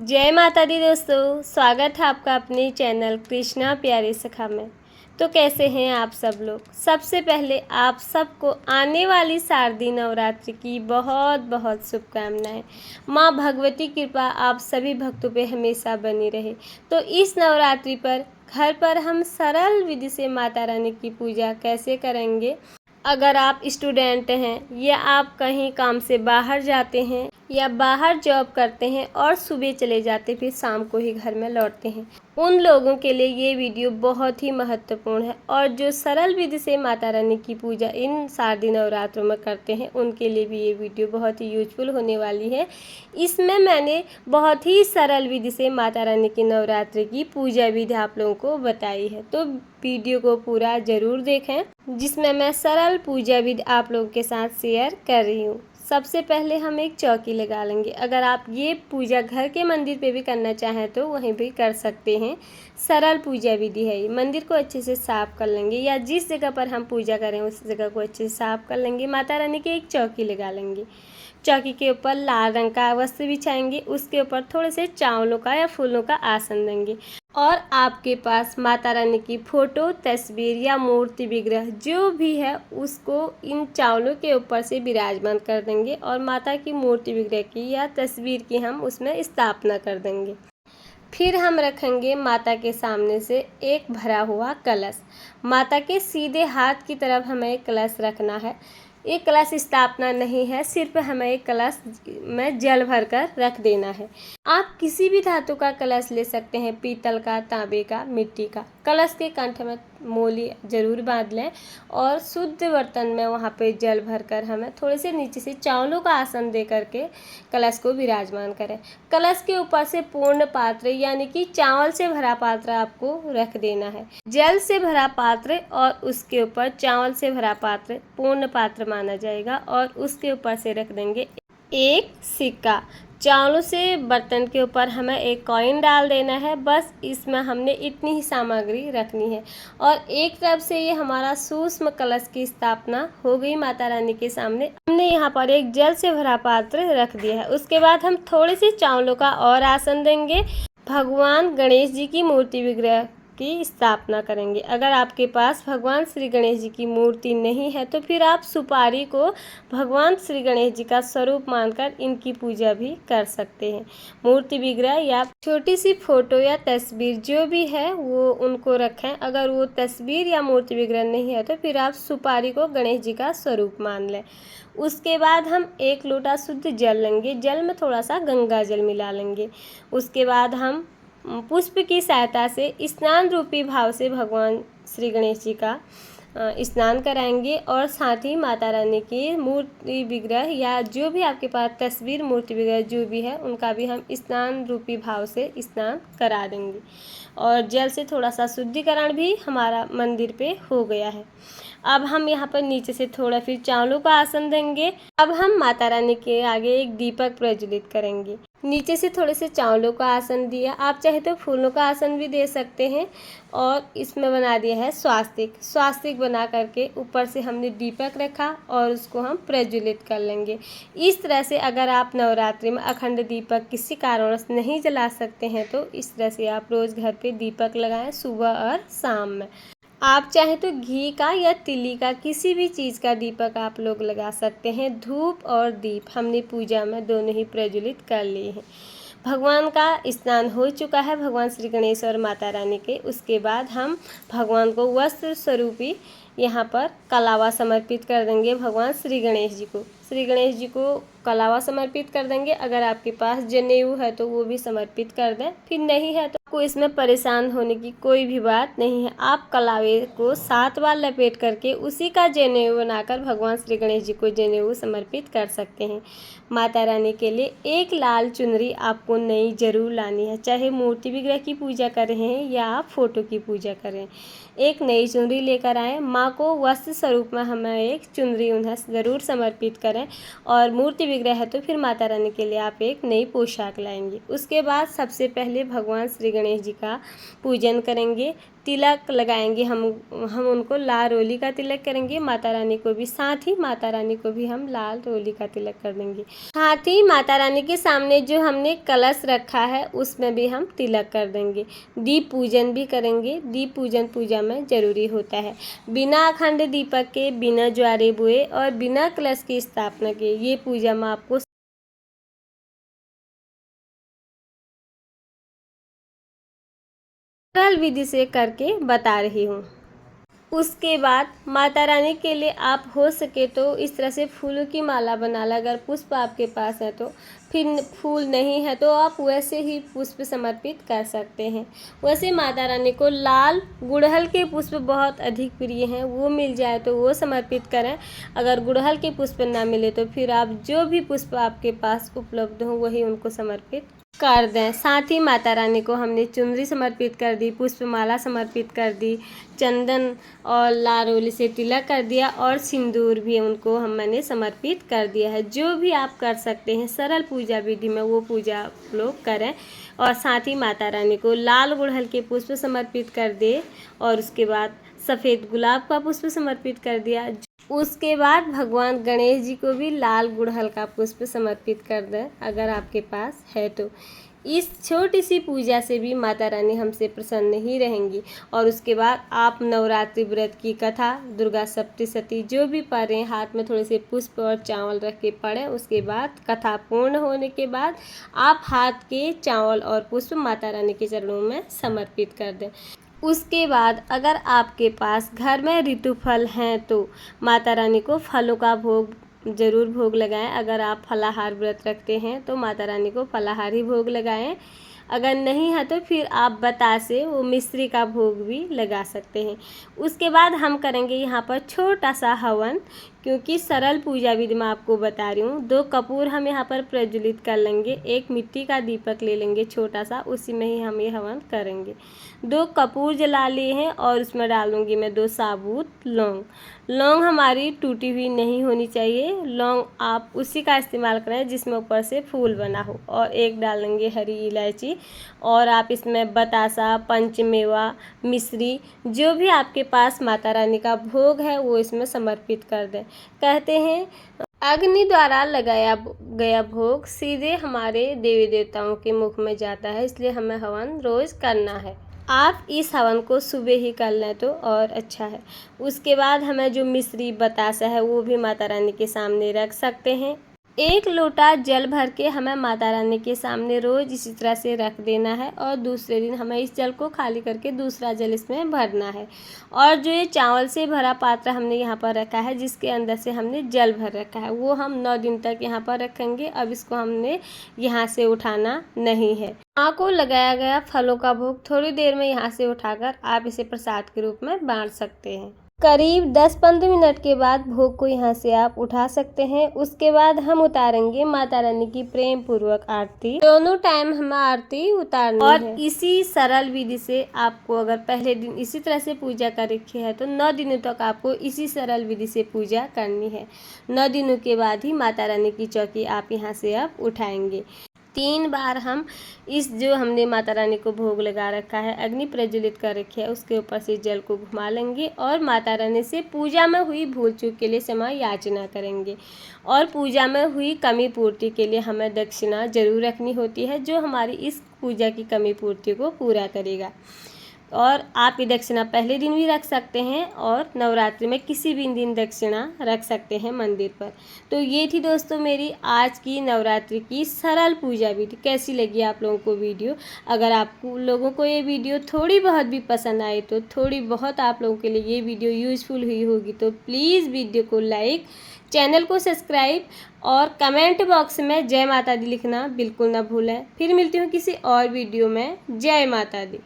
जय माता दी दोस्तों, स्वागत है आपका अपने चैनल कृष्णा प्यारी सखा में। तो कैसे हैं आप सब लोग। सबसे पहले आप सबको आने वाली शारदीय नवरात्रि की बहुत बहुत शुभकामनाएं। माँ भगवती कृपा आप सभी भक्तों पे हमेशा बनी रहे। तो इस नवरात्रि पर घर पर हम सरल विधि से माता रानी की पूजा कैसे करेंगे। अगर आप स्टूडेंट हैं या आप कहीं काम से बाहर जाते हैं या बाहर जॉब करते हैं और सुबह चले जाते फिर शाम को ही घर में लौटते हैं, उन लोगों के लिए ये वीडियो बहुत ही महत्वपूर्ण है। और जो सरल विधि से माता रानी की पूजा इन शारदीय नवरात्रों में करते हैं उनके लिए भी ये वीडियो बहुत ही यूजफुल होने वाली है। इसमें मैंने बहुत ही सरल विधि से माता रानी की नवरात्रि की पूजा विधि आप लोगों को बताई है, तो वीडियो को पूरा ज़रूर देखें, जिसमें मैं सरल पूजा विधि आप लोगों के साथ शेयर कर रही हूँ। सबसे पहले हम एक चौकी लगा लेंगे। अगर आप ये पूजा घर के मंदिर पे भी करना चाहें तो वहीं भी कर सकते हैं। सरल पूजा विधि है ये। मंदिर को अच्छे से साफ कर लेंगे या जिस जगह पर हम पूजा करें उस जगह को अच्छे से साफ कर लेंगे। माता रानी की एक चौकी लगा लेंगे। चौकी के ऊपर लाल रंग का वस्त्र बिछाएंगे, उसके ऊपर थोड़े से चावलों का या फूलों का आसन देंगे और आपके पास माता रानी की फोटो, तस्वीर या मूर्ति विग्रह जो भी है उसको इन चावलों के ऊपर से विराजमान कर देंगे और माता की मूर्ति विग्रह की या तस्वीर की हम उसमें स्थापना कर देंगे। फिर हम रखेंगे माता के सामने से एक भरा हुआ कलश। माता के सीधे हाथ की तरफ हमें एक कलश रखना है। एक कलश स्थापना नहीं है, सिर्फ हमें एक कलश में जल भरकर रख देना है। आप किसी भी धातु का कलश ले सकते हैं, पीतल का, तांबे का, मिट्टी का। कलश के कंठ में मोली जरूर बांध लें और शुद्ध बर्तन में वहाँ पे जल भरकर हमें थोड़े से नीचे से चावलों का आसन दे करके कलश को विराजमान करें। कलश के ऊपर से पूर्ण पात्र यानी कि चावल से भरा पात्र आपको रख देना है। जल से भरा पात्र और उसके ऊपर चावल से भरा पात्र पूर्ण पात्र माना जाएगा और उसके ऊपर से रख देंगे एक सिक्का। चावलों से बर्तन के ऊपर हमें एक कॉइन डाल देना है। बस इसमें हमने इतनी ही सामग्री रखनी है और एक तरफ से ये हमारा सूक्ष्म कलश की स्थापना हो गई माता रानी के सामने। हमने यहाँ पर एक जल से भरा पात्र रख दिया है। उसके बाद हम थोड़े से चावलों का और आसन देंगे। भगवान गणेश जी की मूर्ति विग्रह की स्थापना करेंगे। अगर आपके पास भगवान श्री गणेश जी की मूर्ति नहीं है तो फिर आप सुपारी को भगवान श्री गणेश जी का स्वरूप मानकर इनकी पूजा भी कर सकते हैं। मूर्ति विग्रह या छोटी सी फोटो या तस्वीर जो भी है वो उनको रखें। अगर वो तस्वीर या मूर्ति विग्रह नहीं है तो फिर आप सुपारी को गणेश जी का स्वरूप मान लें। उसके बाद हम एक लोटा शुद्ध जल लेंगे। जल में थोड़ा सा गंगा जल मिला लेंगे। उसके बाद हम पुष्प की सहायता से स्नान रूपी भाव से भगवान श्री गणेश जी का स्नान कराएंगे और साथ ही माता रानी की मूर्ति विग्रह या जो भी आपके पास तस्वीर, मूर्ति विग्रह जो भी है उनका भी हम स्नान रूपी भाव से स्नान करा देंगे। और जल से थोड़ा सा शुद्धिकरण भी हमारा मंदिर पे हो गया है। अब हम यहाँ पर नीचे से थोड़ा फिर चावलों का आसन देंगे। अब हम माता रानी के आगे एक दीपक प्रज्वलित करेंगे। नीचे से थोड़े से चावलों का आसन दिया, आप चाहे तो फूलों का आसन भी दे सकते हैं और इसमें बना दिया है स्वास्तिक। स्वास्तिक बना करके ऊपर से हमने दीपक रखा और उसको हम प्रज्वलित कर लेंगे। इस तरह से अगर आप नवरात्रि में अखंड दीपक किसी कारणवश नहीं जला सकते हैं तो इस तरह से आप रोज़ घर पे दीपक लगाएं सुबह और शाम में। आप चाहें तो घी का या तिली का किसी भी चीज़ का दीपक आप लोग लगा सकते हैं। धूप और दीप हमने पूजा में दोनों ही प्रज्वलित कर लिए हैं। भगवान का स्नान हो चुका है, भगवान श्री गणेश और माता रानी के। उसके बाद हम भगवान को वस्त्र स्वरूपी यहाँ पर कलावा समर्पित कर देंगे। भगवान श्री गणेश जी को, श्री गणेश जी को कलावा समर्पित कर देंगे। अगर आपके पास जनेऊ है तो वो भी समर्पित कर दें, फिर नहीं है तो आपको इसमें परेशान होने की कोई भी बात नहीं है। आप कलावे को 7 बार लपेट करके उसी का जनेऊ बनाकर भगवान श्री गणेश जी को जनेऊ समर्पित कर सकते हैं। माता रानी के लिए एक लाल चुनरी आपको नई जरूर लानी है, चाहे मूर्ति विग्रह की पूजा कर रहे हैं या आप फोटो की पूजा करें। एक नई चुनरी लेकर आएँ। माँ को वस्त्र स्वरूप में हमें एक चुनरी उन्हें ज़रूर समर्पित करें और मूर्ति विग्रह है तो फिर माता रानी के लिए आप एक नई पोशाक लाएंगे। उसके बाद सबसे पहले भगवान श्री गणेश जी का पूजन करेंगे। तिलक लगाएंगे, हम उनको लाल रोली का तिलक करेंगे। माता रानी को भी, साथ ही माता रानी को भी हम लाल रोली का तिलक कर देंगे। साथ ही माता रानी के सामने जो हमने कलश रखा है उसमें भी हम तिलक कर देंगे। दीप पूजन भी करेंगे। दीप पूजन पूजा में जरूरी होता है। बिना अखंड दीपक के, बिना ज्वारे बुए और बिना कलश की स्थापना के ये पूजा मैं आपको सरल विधि से करके बता रही हूँ। उसके बाद माता रानी के लिए आप हो सके तो इस तरह से फूलों की माला बना ला। अगर पुष्प आपके पास है तो, फिर फूल नहीं है तो आप वैसे ही पुष्प समर्पित कर सकते हैं। वैसे माता रानी को लाल गुड़हल के पुष्प बहुत अधिक प्रिय हैं, वो मिल जाए तो वो समर्पित करें। अगर गुड़हल के पुष्प ना मिले तो फिर आप जो भी पुष्प आपके पास उपलब्ध हो वही उनको समर्पित कर दें। साथ ही माता रानी को हमने चुनरी समर्पित कर दी, पुष्पमाला समर्पित कर दी, चंदन और लाल रोली से तिलक कर दिया और सिंदूर भी उनको मैंने समर्पित कर दिया है। जो भी आप कर सकते हैं सरल पूजा विधि में वो पूजा आप लोग करें। और साथ ही माता रानी को लाल गुड़हल के पुष्प समर्पित कर दे और उसके बाद सफ़ेद गुलाब का पुष्प समर्पित कर दिया। उसके बाद भगवान गणेश जी को भी लाल गुड़हल का पुष्प समर्पित कर दें अगर आपके पास है तो। इस छोटी सी पूजा से भी माता रानी हमसे प्रसन्न ही रहेंगी। और उसके बाद आप नवरात्रि व्रत की कथा, दुर्गा सप्तशती जो भी पढ़ रहे हैं, हाथ में थोड़े से पुष्प और चावल रख के पढ़ें। उसके बाद कथा पूर्ण होने के बाद आप हाथ के चावल और पुष्प माता रानी के चरणों में समर्पित कर दें। उसके बाद अगर आपके पास घर में ऋतु फल हैं तो माता रानी को फलों का भोग ज़रूर भोग लगाएं। अगर आप फलाहार व्रत रखते हैं तो माता रानी को फलाहार ही भोग लगाएं। अगर नहीं है तो फिर आप बतासे वो मिश्री का भोग भी लगा सकते हैं। उसके बाद हम करेंगे यहाँ पर छोटा सा हवन, क्योंकि सरल पूजा विधि मैं आपको बता रही हूँ। 2 कपूर हम यहाँ पर प्रज्वलित कर लेंगे, एक मिट्टी का दीपक ले लेंगे छोटा सा, उसी में ही हम ये हवन करेंगे। 2 कपूर जला लिए हैं और उसमें डालूंगी मैं 2 साबुत लौंग। लौंग हमारी टूटी हुई नहीं होनी चाहिए। लौंग आप उसी का इस्तेमाल करें जिसमें ऊपर से फूल बना हो। और एक डालेंगे हरी इलायची और आप इसमें बतासा, पंचमेवा, मिश्री जो भी आपके पास माता रानी का भोग है वो इसमें समर्पित कर दें। कहते हैं अग्नि द्वारा लगाया गया भोग सीधे हमारे देवी देवताओं के मुख में जाता है, इसलिए हमें हवन रोज़ करना है। आप इस हवन को सुबह ही कर लें तो और अच्छा है। उसके बाद हमें जो मिश्री बतासा है वो भी माता रानी के सामने रख सकते हैं। 1 लोटा जल भर के हमें माता रानी के सामने रोज़ इसी तरह से रख देना है और दूसरे दिन हमें इस जल को खाली करके दूसरा जल इसमें भरना है। और जो ये चावल से भरा पात्र हमने यहाँ पर रखा है जिसके अंदर से हमने जल भर रखा है वो हम 9 दिन तक यहाँ पर रखेंगे। अब इसको हमने यहाँ से उठाना नहीं है। माँ को लगाया गया फलों का भोग थोड़ी देर में यहाँ से उठाकर आप इसे प्रसाद के रूप में बांट सकते हैं। करीब 10-15 मिनट के बाद भोग को यहाँ से आप उठा सकते हैं। उसके बाद हम उतारेंगे माता रानी की प्रेम पूर्वक आरती। दोनों टाइम हमें आरती उतारनी है। और इसी सरल विधि से आपको अगर पहले दिन इसी तरह से पूजा कर रखी है तो 9 दिनों तक आपको इसी सरल विधि से पूजा करनी है। 9 दिनों के बाद ही माता रानी की चौकी आप यहाँ से आप उठाएंगे। 3 बार हम इस जो हमने माता रानी को भोग लगा रखा है, अग्नि प्रज्वलित कर रखी है, उसके ऊपर से जल को घुमा लेंगे और माता रानी से पूजा में हुई भूल चूक के लिए क्षमा याचना करेंगे। और पूजा में हुई कमी पूर्ति के लिए हमें दक्षिणा जरूर रखनी होती है जो हमारी इस पूजा की कमी पूर्ति को पूरा करेगा। और आप ये दक्षिणा पहले दिन भी रख सकते हैं और नवरात्रि में किसी भी दिन दक्षिणा रख सकते हैं मंदिर पर। तो ये थी दोस्तों मेरी आज की नवरात्रि की सरल पूजा विधि। कैसी लगी आप लोगों को वीडियो? अगर आप लोगों को ये वीडियो थोड़ी बहुत भी पसंद आए तो थोड़ी बहुत आप लोगों के लिए ये वीडियो यूज़फुल हुई होगी तो प्लीज़ वीडियो को लाइक, चैनल को सब्सक्राइब और कमेंट बॉक्स में जय माता दी लिखना बिल्कुल ना भूलें। फिर मिलती हूँ किसी और वीडियो में। जय माता दी।